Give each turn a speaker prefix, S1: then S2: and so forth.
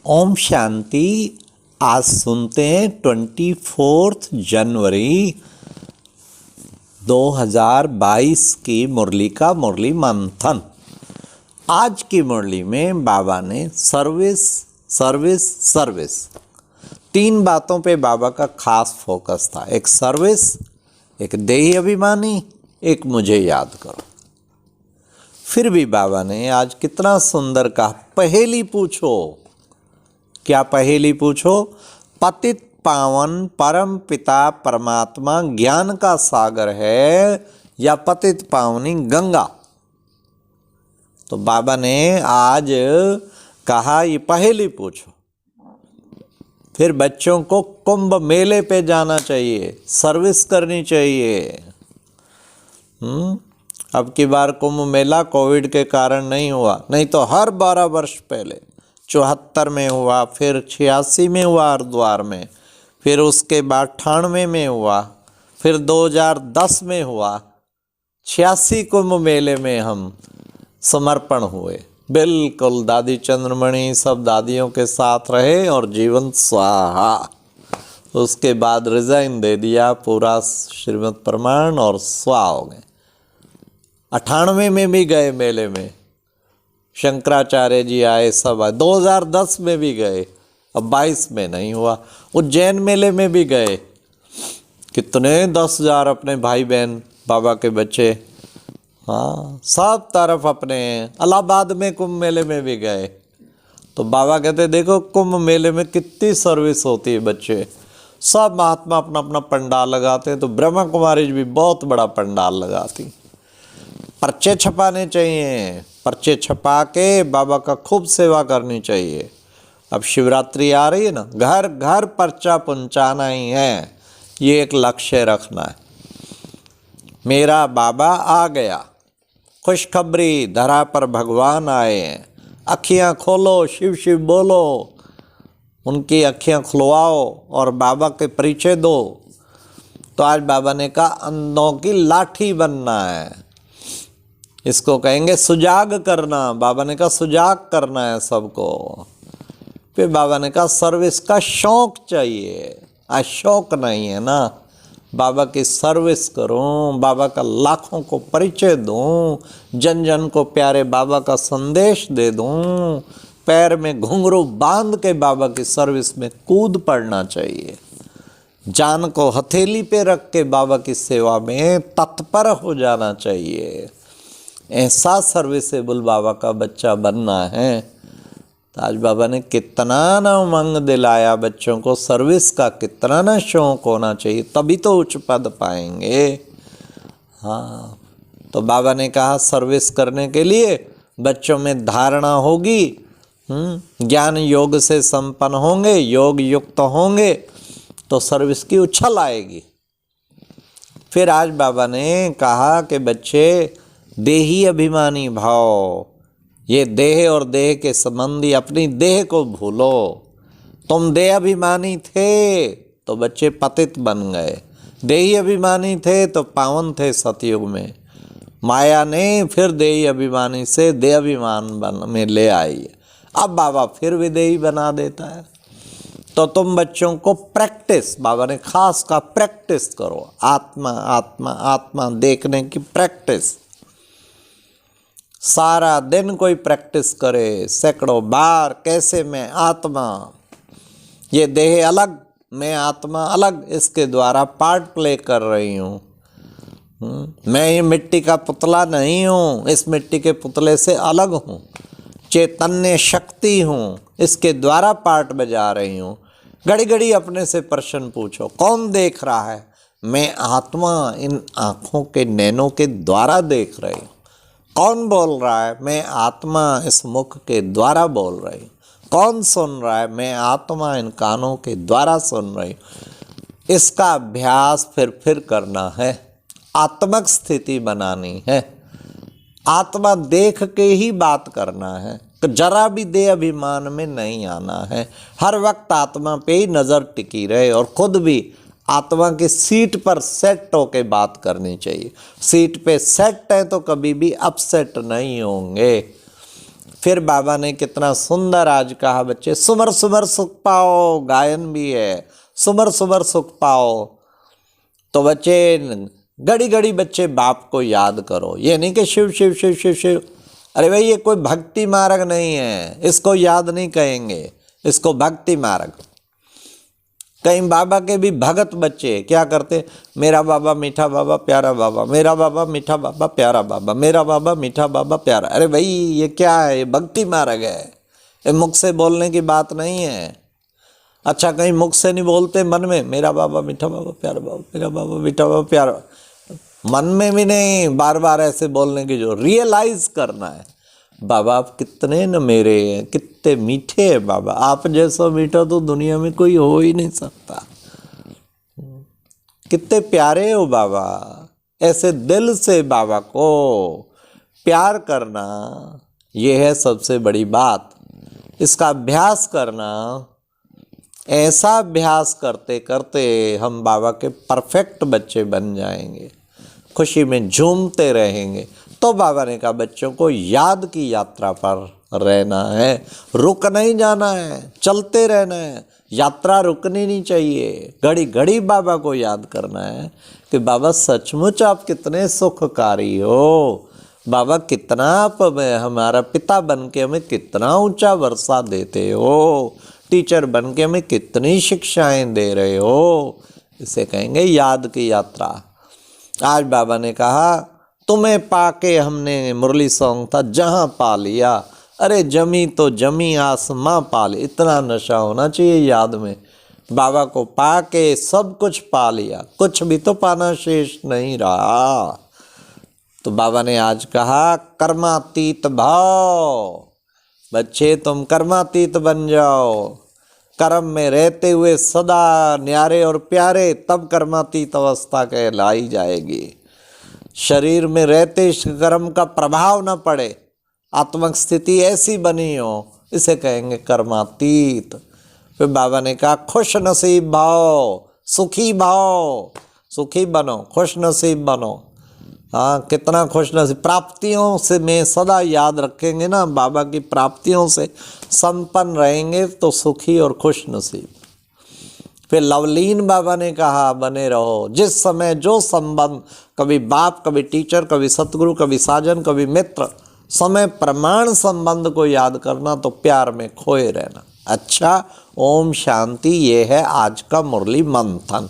S1: ओम शांति। आज सुनते हैं 24 जनवरी 2022 की मुरली का मुरली मंथन। आज की मुरली में बाबा ने सर्विस सर्विस सर्विस तीन बातों पे बाबा का खास फोकस था। एक सर्विस, एक देही अभिमानी, एक मुझे याद करो। फिर भी बाबा ने आज कितना सुंदर कहा, पहेली पूछो। क्या पहेली पूछो? पतित पावन परम पिता परमात्मा ज्ञान का सागर है या पतित पावनी गंगा? तो बाबा ने आज कहा ये पहेली पूछो। फिर बच्चों को कुंभ मेले पे जाना चाहिए, सर्विस करनी चाहिए। अब की बार कुंभ मेला कोविड के कारण नहीं हुआ, नहीं तो हर 12 वर्ष पहले 74 में हुआ, फिर 86 में हुआ हरिद्वार में, फिर उसके बाद 98 में हुआ, फिर 2010 में हुआ। 86 कुंभ मेले में हम समर्पण हुए। बिल्कुल दादी चंद्रमणि सब दादियों के साथ रहे और जीवन स्वाहा। उसके बाद रिजाइन दे दिया, पूरा श्रीमद प्रमाण और स्वाहा हो गए। 98 में भी गए मेले में, शंकराचार्य जी आए, सब आए। 2010 में भी गए, अब 22 में नहीं हुआ। उज्जैन मेले में भी गए, कितने 10,000 अपने भाई बहन बाबा के बच्चे, हाँ सब तरफ अपने। इलाहाबाद में कुंभ मेले में भी गए। तो बाबा कहते देखो कुंभ मेले में कितनी सर्विस होती है। बच्चे सब महात्मा अपना अपना पंडाल लगाते हैं, तो ब्रह्मा कुमारी जी भी बहुत बड़ा पंडाल लगाती। पर्चे छपाने चाहिए, पर्चे छपा के बाबा का खूब सेवा करनी चाहिए। अब शिवरात्रि आ रही है ना, घर घर पर्चा पहुंचाना ही है, ये एक लक्ष्य रखना है। मेरा बाबा आ गया, खुशखबरी, धरा पर भगवान आए हैं। अखियां खोलो, शिव शिव बोलो, उनकी अखियां खुलवाओ और बाबा के परिचय दो। तो आज बाबा ने कहा अंधों की लाठी बनना है, इसको कहेंगे सुजाग करना। बाबा ने कहा सुजाग करना है सबको। फिर बाबा ने कहा सर्विस का शौक चाहिए। आज शौक नहीं है ना, बाबा की सर्विस करूं, बाबा का लाखों को परिचय दूं, जन जन को प्यारे बाबा का संदेश दे दूं, पैर में घुंघरू बांध के बाबा की सर्विस में कूद पड़ना चाहिए। जान को हथेली पे रख के बाबा की सेवा में तत्पर हो जाना चाहिए। ऐसा सर्विसेबल बाबा का बच्चा बनना है। तो आज बाबा ने कितना ना उमंग दिलाया बच्चों को, सर्विस का कितना ना शौक होना चाहिए, तभी तो उच्च पद पाएंगे। हाँ, तो बाबा ने कहा सर्विस करने के लिए बच्चों में धारणा होगी, ज्ञान योग से संपन्न होंगे, योग युक्त होंगे, तो सर्विस की उछल आएगी। फिर आज बाबा ने कहा कि बच्चे देही अभिमानी भाव, ये देह और देह के संबंधी, अपनी देह को भूलो। तुम देह अभिमानी थे तो बच्चे पतित बन गए, देही अभिमानी थे तो पावन थे सतयुग में। माया ने फिर देही अभिमानी से देह अभिमान में ले आई। अब बाबा फिर विदेही बना देता है। तो तुम बच्चों को प्रैक्टिस, बाबा ने खास का प्रैक्टिस करो, आत्मा आत्मा आत्मा देखने की प्रैक्टिस। सारा दिन कोई प्रैक्टिस करे, सैकड़ों बार, कैसे मैं आत्मा, ये देह अलग, मैं आत्मा अलग, इसके द्वारा पार्ट प्ले कर रही हूँ। मैं ये मिट्टी का पुतला नहीं हूँ, इस मिट्टी के पुतले से अलग हूँ, चैतन्य शक्ति हूँ, इसके द्वारा पार्ट बजा रही हूँ। घड़ी घड़ी अपने से प्रश्न पूछो, कौन देख रहा है? मैं आत्मा इन आँखों के नैनों के द्वारा देख रही हूँ। कौन बोल रहा है? मैं आत्मा इस मुख के द्वारा बोल रही हूँ। कौन सुन रहा है? मैं आत्मा इन कानों के द्वारा सुन रही हूँ। इसका अभ्यास फिर करना है, आत्मक स्थिति बनानी है, आत्मा देख के ही बात करना है, तो जरा भी देह अभिमान में नहीं आना है। हर वक्त आत्मा पे ही नज़र टिकी रहे और खुद भी आत्मा की सीट पर सेट होके बात करनी चाहिए। सीट पे सेट है तो कभी भी अपसेट नहीं होंगे। फिर बाबा ने कितना सुंदर आज कहा, बच्चे सुमर सुमर सुख पाओ, गायन भी है, सुमर सुमर सुख पाओ। तो बच्चे घड़ी घड़ी बच्चे बाप को याद करो। ये नहीं कि शिव शिव शिव शिव शिव, अरे भाई ये कोई भक्ति मार्ग नहीं है, इसको याद नहीं कहेंगे, इसको भक्ति मार्ग। कहीं बाबा के भी भगत बच्चे क्या करते, मेरा बाबा मीठा बाबा प्यारा बाबा, मेरा बाबा मीठा बाबा प्यारा बाबा, मेरा बाबा मीठा बाबा प्यारा। अरे भाई ये क्या है, ये भक्ति मार्ग है, ये मुख से बोलने की बात नहीं है। अच्छा कहीं मुख से नहीं बोलते, मन में मेरा बाबा मीठा बाबा प्यारा बाबा, मेरा बाबा मीठा बाबा प्यारा, मन में भी नहीं, बार बार ऐसे बोलने की जो रियलाइज करना है, बाबा आप कितने न मेरे हैं, कितने मीठे हैं बाबा, आप जैसा मीठा तो दुनिया में कोई हो ही नहीं सकता, कितने प्यारे हो बाबा। ऐसे दिल से बाबा को प्यार करना, ये है सबसे बड़ी बात। इसका अभ्यास करना, ऐसा अभ्यास करते करते हम बाबा के परफेक्ट बच्चे बन जाएंगे, खुशी में झूमते रहेंगे। तो बाबा ने कहा बच्चों को याद की यात्रा पर रहना है, रुक नहीं जाना है, चलते रहना है, यात्रा रुकनी नहीं चाहिए। घड़ी घड़ी बाबा को याद करना है कि बाबा सचमुच आप कितने सुखकारी हो, बाबा कितना आप हमारा पिता बन के हमें कितना ऊंचा वर्षा देते हो, टीचर बन के हमें कितनी शिक्षाएं दे रहे हो। इसे कहेंगे याद की यात्रा। आज बाबा ने कहा तुम्हें पाके हमने, मुरली सॉन्ग था, जहाँ पा लिया, अरे जमी तो जमी आसमां पा लिया। इतना नशा होना चाहिए याद में, बाबा को पाके सब कुछ पा लिया, कुछ भी तो पाना शेष नहीं रहा। तो बाबा ने आज कहा कर्मातीत भाव, बच्चे तुम कर्मातीत बन जाओ, कर्म में रहते हुए सदा न्यारे और प्यारे, तब कर्मातीत अवस्था कहलाई जाएगी। शरीर में रहते कर्म का प्रभाव न पड़े, आत्मक स्थिति ऐसी बनी हो, इसे कहेंगे कर्मातीत। फिर बाबा ने कहा खुश नसीब भाव, सुखी भाव, सुखी बनो, खुश नसीब बनो। हाँ कितना खुश नसीब, प्राप्तियों से में सदा याद रखेंगे ना, बाबा की प्राप्तियों से संपन्न रहेंगे तो सुखी और खुश नसीब। फिर लवलीन बाबा ने कहा बने रहो, जिस समय जो संबंध, कभी बाप, कभी टीचर, कभी सतगुरु, कभी साजन, कभी मित्र, समय प्रमाण संबंध को याद करना, तो प्यार में खोए रहना। अच्छा, ओम शांति। ये है आज का मुरली मंथन।